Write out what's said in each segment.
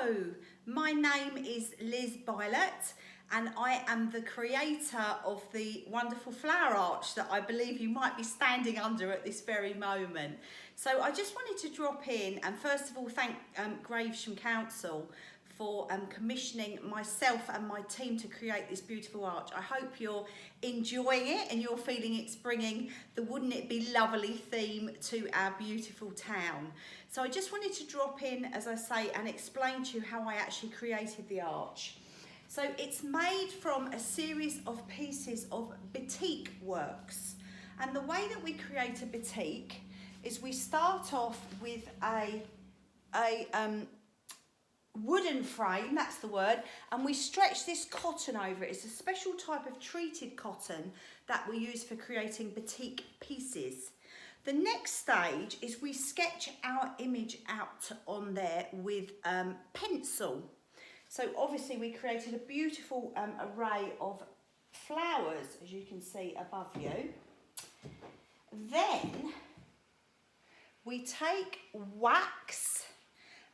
Hello, my name is Liz Bylett and I am the creator of the wonderful flower arch that I believe you might be standing under at this very moment. So I just wanted to drop in and first of all thank Gravesend Council for commissioning myself and my team to create this beautiful arch. I hope you're enjoying it and you're feeling it's bringing the wouldn't it be lovely theme to our beautiful town. So I just wanted to drop in, as I say, and explain to you how I actually created the arch. So it's made from a series of pieces of batik works. And the way that we create a batik is we start off with a wooden frame, that's the word, and we stretch this cotton over it. It's a special type of treated cotton that we use for creating batik pieces. The next stage is we sketch our image out on there with pencil. So obviously we created a beautiful array of flowers, as you can see above you. Then we take wax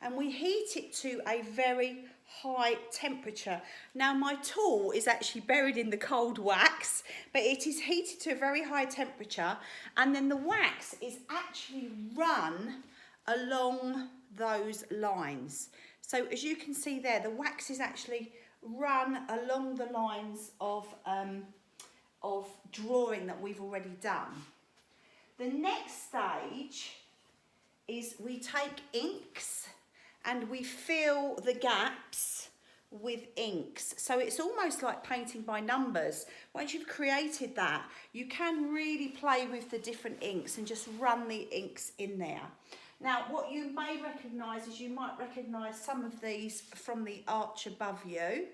and we heat it to a very high temperature. Now my tool is actually buried in the cold wax, but it is heated to a very high temperature, and then the wax is actually run along those lines. So as you can see there, the wax is actually run along the lines of drawing that we've already done. The next stage is we take inks and we fill the gaps with inks. So it's almost like painting by numbers. Once you've created that, you can really play with the different inks and just run the inks in there. Now, what you may recognise is you might recognise some of these from the arch above you.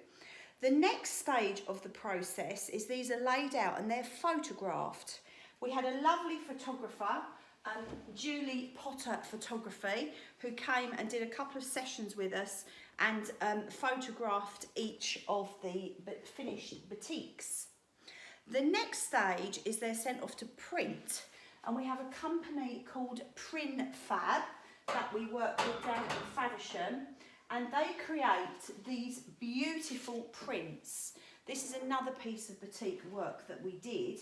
The next stage of the process is these are laid out and they're photographed. We had a lovely photographer, Julie Potter Photography, who came and did a couple of sessions with us and photographed each of the finished batiks. The next stage is they're sent off to print, and we have a company called Print Fab that we work with down at Faversham, and they create these beautiful prints. This is another piece of batik work that we did,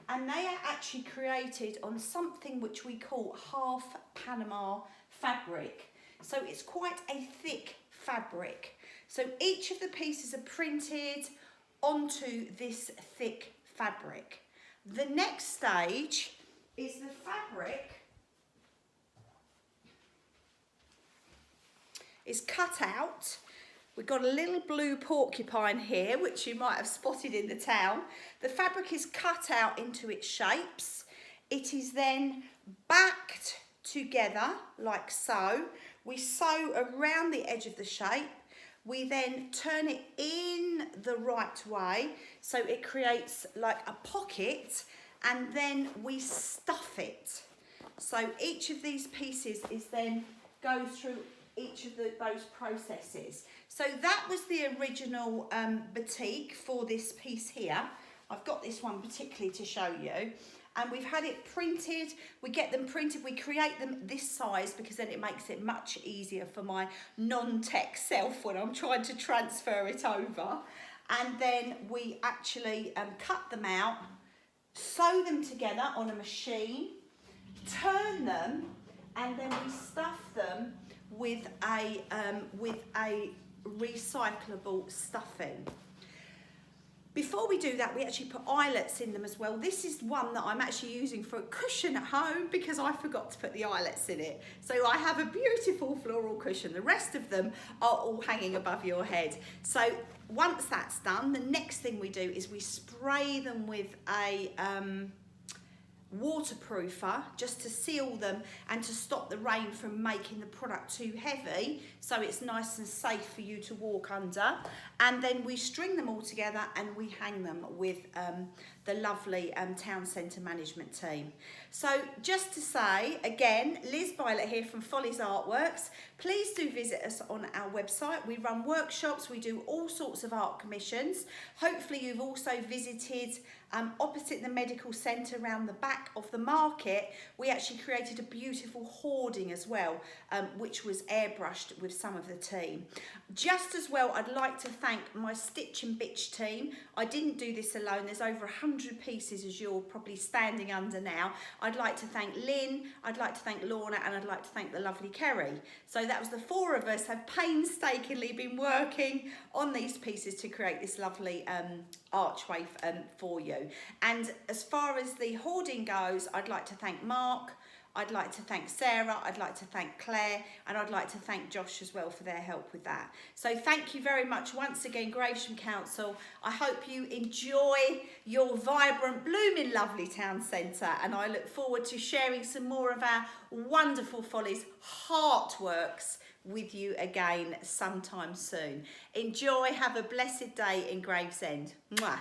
and they are actually created on something which we call half Panama fabric. So it's quite a thick fabric. So each of the pieces are printed onto this thick fabric. The next stage is the fabric is cut out. We've got a little blue porcupine here, which you might have spotted in the town. The fabric is cut out into its shapes. It is then backed together like so. We sew around the edge of the shape. We then turn it in the right way, so it creates like a pocket, and then we stuff it. So each of these pieces is then goes through each of those processes. So that was the original batik for this piece here. I've got this one particularly to show you. And we've had it printed, we get them printed, we create them this size because then it makes it much easier for my non-tech self when I'm trying to transfer it over. And then we actually cut them out, sew them together on a machine, turn them, and then we stuff them with a recyclable stuffing. Before we do that, we actually put eyelets in them as well. This is one that I'm actually using for a cushion at home because I forgot to put the eyelets in it. So I have a beautiful floral cushion. The rest of them are all hanging above your head. So once that's done, the next thing we do is we spray them with a waterproofer just to seal them and to stop the rain from making the product too heavy, so it's nice and safe for you to walk under. And then we string them all together and we hang them with the lovely town centre management team. So just to say, again, Liz Bylet here from Follies Artworks. Please do visit us on our website. We run workshops, we do all sorts of art commissions. Hopefully you've also visited opposite the medical centre around the back of the market. We actually created a beautiful hoarding as well, which was airbrushed with some of the team. Just as well, I'd like to thank my Stitch and Bitch team. I didn't do this alone. There's over 100 pieces, as you're probably standing under now. I'd like to thank Lynn, I'd like to thank Lorna, and I'd like to thank the lovely Kerry. So that was the four of us have painstakingly been working on these pieces to create this lovely archway for you. And as far as the hoarding goes, I'd like to thank Mark, I'd like to thank Sarah, I'd like to thank Claire, and I'd like to thank Josh as well for their help with that. So thank you very much once again, Gravesend Council. I hope you enjoy your vibrant, blooming, lovely town centre, and I look forward to sharing some more of our wonderful Follies Heartworks with you again sometime soon. Enjoy, have a blessed day in Gravesend. Mwah.